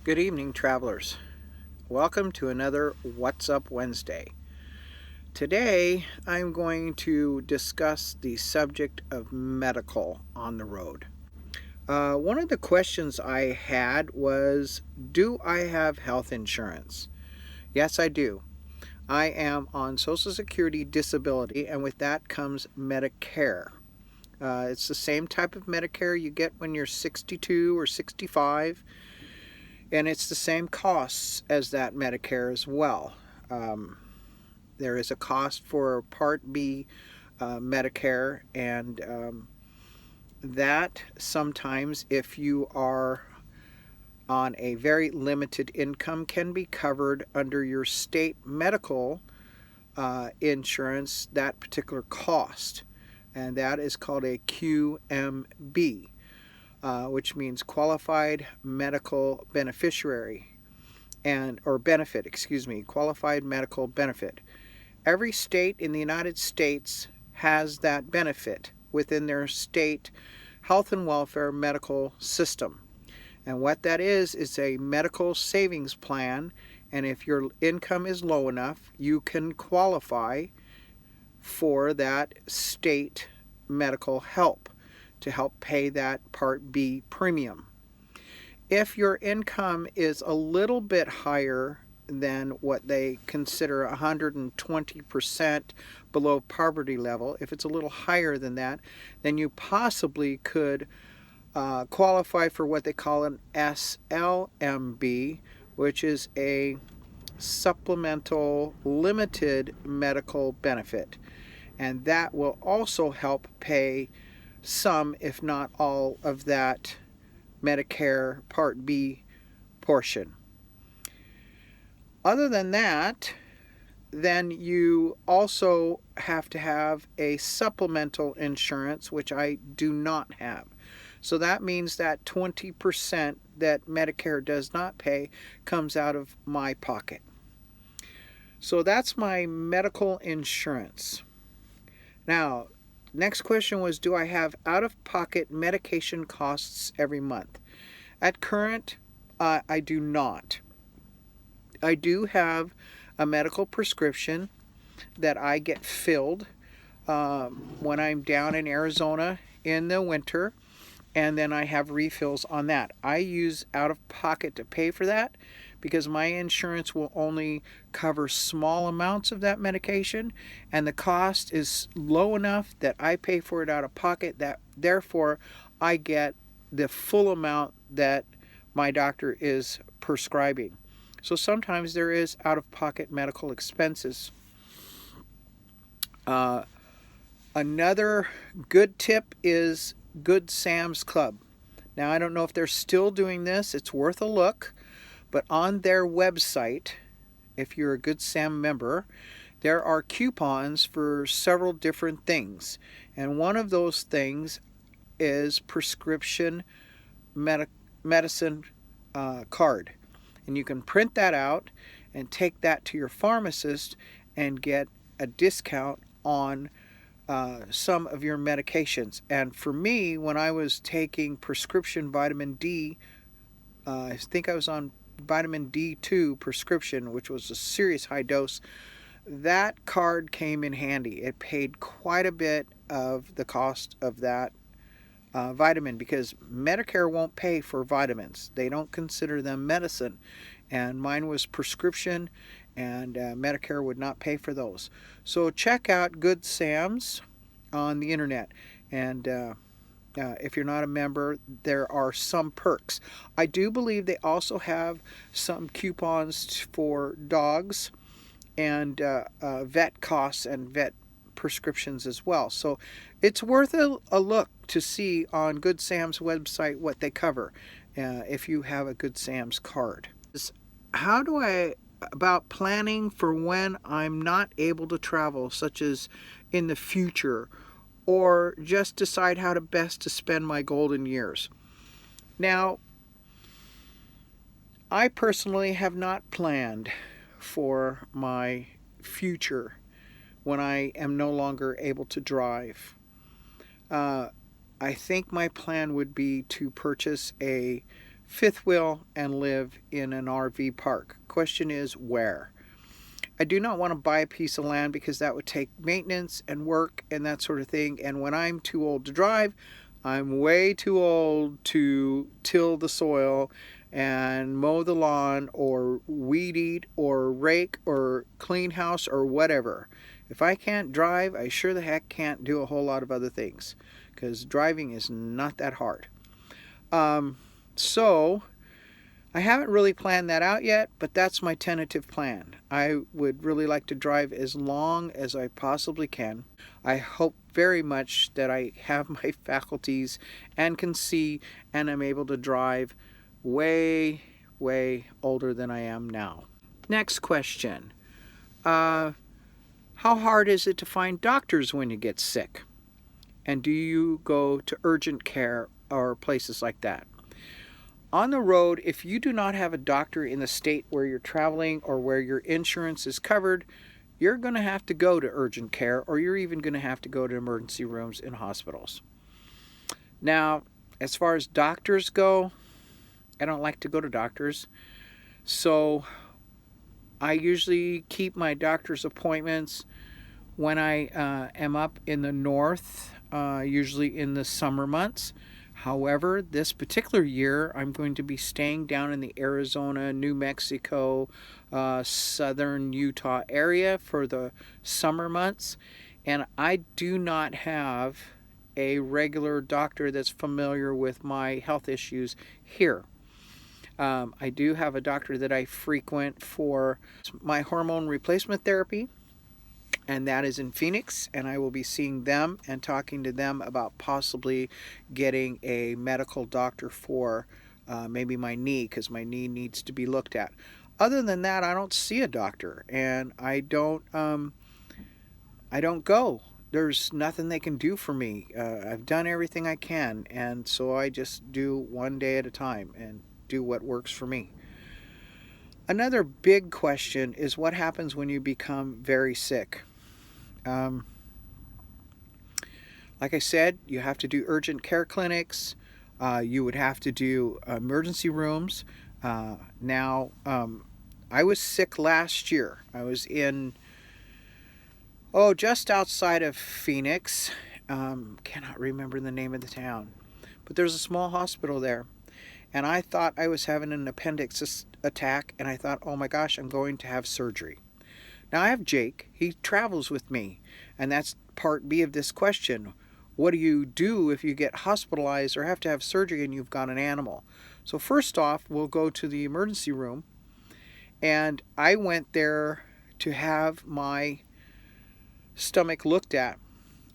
Good evening, travelers. Welcome to another What's Up Wednesday. Today, I'm going to discuss the subject of medical on the road. One of the questions I had was, do I have health insurance? Yes, I do. I am on Social Security disability, and with that comes Medicare. It's the same type of Medicare you get when you're 62 or 65. And it's the same costs as that Medicare as well. There is a cost for Part B Medicare, and that sometimes, if you are on a very limited income, can be covered under your state medical insurance, that particular cost. And that is called a QMB. Which means qualified medical beneficiary qualified medical benefit. Every state in the United States has that benefit within their state health and welfare medical system. And what that is a medical savings plan, and if your income is low enough, you can qualify for that state medical help to help pay that Part B premium. If your income is a little bit higher than what they consider 120% below poverty level, if it's a little higher than that, then you possibly could qualify for what they call an SLMB, which is a supplemental limited medical benefit. And that will also help pay some, if not all, of that Medicare Part B portion. Other than that, then you also have to have a supplemental insurance, which I do not have. So that means that 20% that Medicare does not pay comes out of my pocket. So that's my medical insurance. Now, next question was, do I have out-of-pocket medication costs every month? At current, I do not. I do have a medical prescription that I get filled when I'm down in Arizona in the winter, and then I have refills on that. I use out-of-pocket to pay for that because my insurance will only cover small amounts of that medication, and the cost is low enough that I pay for it out of pocket, that therefore I get the full amount that my doctor is prescribing. So sometimes there is out-of-pocket medical expenses. Another good tip is Good Sam's Club. Now, I don't know if they're still doing this. It's worth a look. But on their website, if you're a Good Sam member, there are coupons for several different things. And one of those things is prescription medicine card. And you can print that out and take that to your pharmacist and get a discount on some of your medications. And for me, when I was taking prescription vitamin D, I think I was on vitamin D2 prescription, which was a serious high dose, that card came in handy. It paid quite a bit of the cost of that vitamin, because Medicare won't pay for vitamins. They don't consider them medicine. And mine was prescription, and Medicare would not pay for those. So check out Good Sam's on the internet. And if you're not a member, there are some perks. I do believe they also have some coupons for dogs and vet costs and vet prescriptions as well. So it's worth a look to see on Good Sam's website what they cover if you have a Good Sam's card. How do I about planning for when I'm not able to travel, such as in the future, or just decide how to best to spend my golden years? Now, I personally have not planned for my future when I am no longer able to drive. I think my plan would be to purchase a fifth wheel and live in an RV park. Question is where? I do not want to buy a piece of land because that would take maintenance and work and that sort of thing. And when I'm too old to drive, I'm way too old to till the soil and mow the lawn or weed eat or rake or clean house or whatever. If I can't drive, I sure the heck can't do a whole lot of other things, because driving is not that hard. So I haven't really planned that out yet, but that's my tentative plan. I would really like to drive as long as I possibly can. I hope very much that I have my faculties and can see and I'm able to drive way, way older than I am now. Next question. How hard is it to find doctors when you get sick? And do you go to urgent care or places like that? On the road, if you do not have a doctor in the state where you're traveling or where your insurance is covered, you're going to have to go to urgent care, or you're even going to have to go to emergency rooms in hospitals. Now, as far as doctors go, I don't like to go to doctors, so I usually keep my doctor's appointments when I am up in the north, usually in the summer months. However, this particular year, I'm going to be staying down in the Arizona, New Mexico, southern Utah area for the summer months, and I do not have a regular doctor that's familiar with my health issues here. I do have a doctor that I frequent for my hormone replacement therapy, and that is in Phoenix, and I will be seeing them and talking to them about possibly getting a medical doctor for maybe my knee, because my knee needs to be looked at. Other than that, I don't see a doctor, and I don't go. There's nothing they can do for me. I've done everything I can, and so I just do one day at a time and do what works for me. Another big question is what happens when you become very sick. Like I said, you have to do urgent care clinics. You would have to do emergency rooms. Now, I was sick last year. I was in, just outside of Phoenix. Cannot remember the name of the town. But there's a small hospital there. And I thought I was having an appendix attack, and I thought, oh my gosh, I'm going to have surgery. Now I have Jake. He travels with me, and that's part B of this question. What do you do if you get hospitalized or have to have surgery and you've got an animal? So first off, we'll go to the emergency room, and I went there to have my stomach looked at,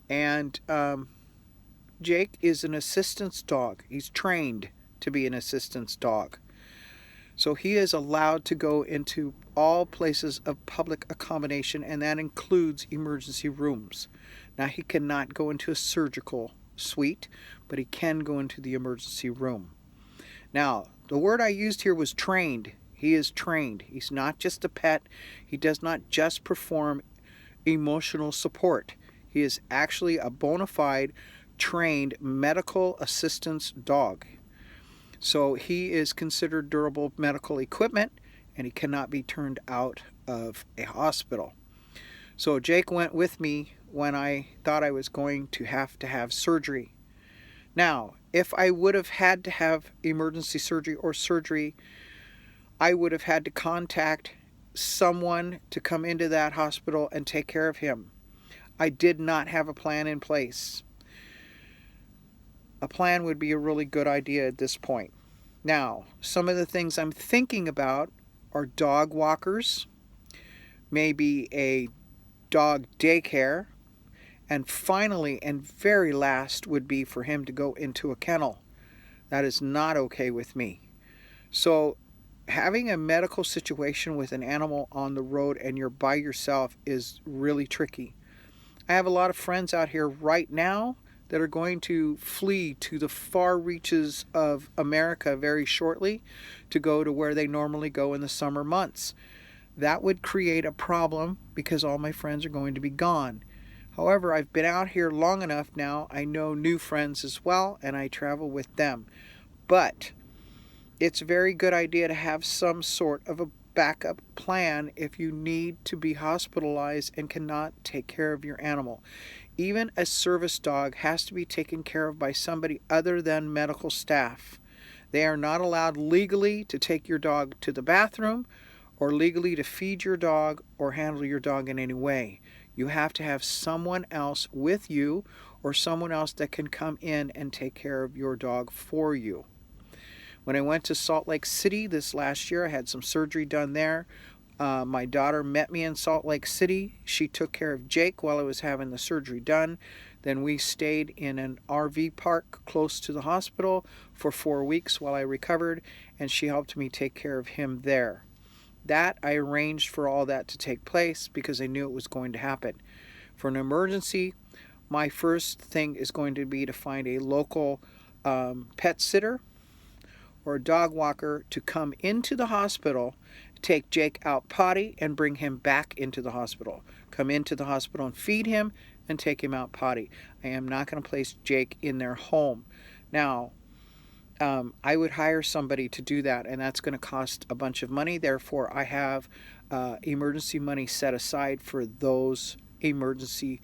and Jake is an assistance dog. He's trained to be an assistance dog. So he is allowed to go into all places of public accommodation, and that includes emergency rooms. Now, he cannot go into a surgical suite, but he can go into the emergency room. Now, the word I used here was trained. He is trained. He's not just a pet. He does not just perform emotional support. He is actually a bona fide trained medical assistance dog. So he is considered durable medical equipment, and he cannot be turned out of a hospital. So Jake went with me when I thought I was going to have surgery. Now, if I would have had to have emergency surgery, I would have had to contact someone to come into that hospital and take care of him. I did not have a plan in place. A plan would be a really good idea at this point. Now, some of the things I'm thinking about are dog walkers, maybe a dog daycare, and finally and very last would be for him to go into a kennel. That is not okay with me. So having a medical situation with an animal on the road and you're by yourself is really tricky. I have a lot of friends out here right now that are going to flee to the far reaches of America very shortly to go to where they normally go in the summer months. That would create a problem because all my friends are going to be gone. However, I've been out here long enough now. I know new friends as well, and I travel with them. But it's a very good idea to have some sort of a backup plan if you need to be hospitalized and cannot take care of your animal. Even a service dog has to be taken care of by somebody other than medical staff. They are not allowed legally to take your dog to the bathroom or legally to feed your dog or handle your dog in any way. You have to have someone else with you or someone else that can come in and take care of your dog for you. When I went to Salt Lake City this last year, I had some surgery done there. My daughter met me in Salt Lake City. She took care of Jake while I was having the surgery done. Then we stayed in an RV park close to the hospital for 4 weeks while I recovered, and she helped me take care of him there. That I arranged for all that to take place because I knew it was going to happen. For an emergency, my first thing is going to be to find a local pet sitter or a dog walker to come into the hospital, take Jake out potty, and bring him back into the hospital. Come into the hospital and feed him and take him out potty. I am not going to place Jake in their home. Now, I would hire somebody to do that, and that's going to cost a bunch of money. Therefore, I have emergency money set aside for those emergency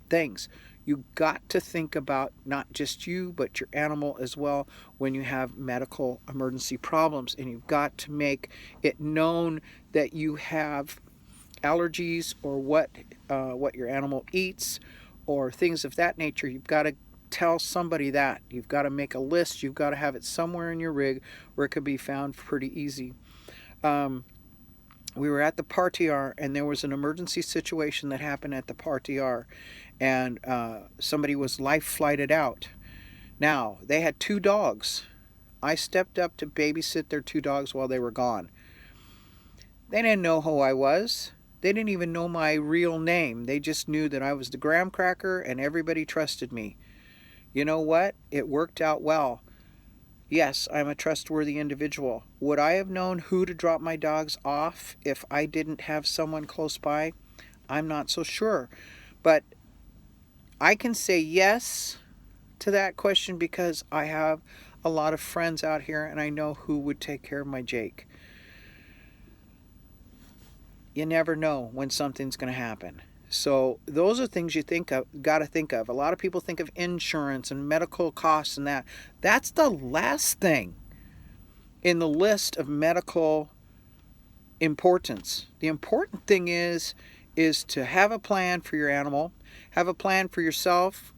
things. You got to think about not just you, but your animal as well when you have medical emergency problems. And you've got to make it known that you have allergies or what your animal eats or things of that nature. You've got to tell somebody that. You've got to make a list. You've got to have it somewhere in your rig where it could be found pretty easy. We were at the Partiar, and there was an emergency situation that happened at the Partiar, and somebody was life flighted out. Now, they had 2 dogs. I stepped up to babysit their 2 dogs while they were gone. They didn't know who I was. They didn't even know my real name. They just knew that I was the Gramkracker, and everybody trusted me. You know what? It worked out well. Yes, I'm a trustworthy individual. Would I have known who to drop my dogs off if I didn't have someone close by? I'm not so sure. But I can say yes to that question because I have a lot of friends out here and I know who would take care of my Jake. You never know when something's going to happen. So those are things you got to think of. A lot of people think of insurance and medical costs and that. That's the last thing in the list of medical importance. The important thing is to have a plan for your animal, have a plan for yourself,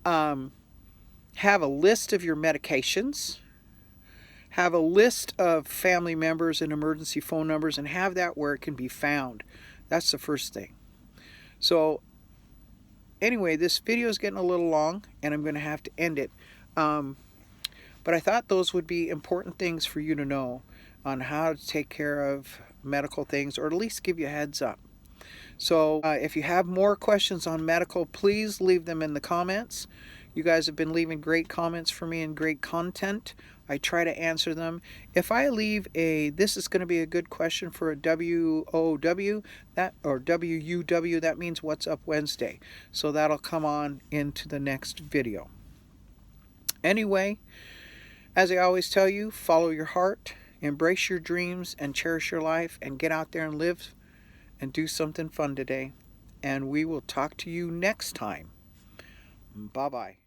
have a list of your medications, have a list of family members and emergency phone numbers, and have that where it can be found. That's the first thing. So anyway, this video is getting a little long and I'm going to have to end it. But I thought those would be important things for you to know on how to take care of medical things, or at least give you a heads up. So if you have more questions on medical, please leave them in the comments. You guys have been leaving great comments for me and great content. I try to answer them. If I leave this is going to be a good question for a WOW, or WUW, that means What's Up Wednesday. So that'll come on into the next video. Anyway, as I always tell you, follow your heart, embrace your dreams, and cherish your life, and get out there and live and do something fun today. And we will talk to you next time. Bye-bye.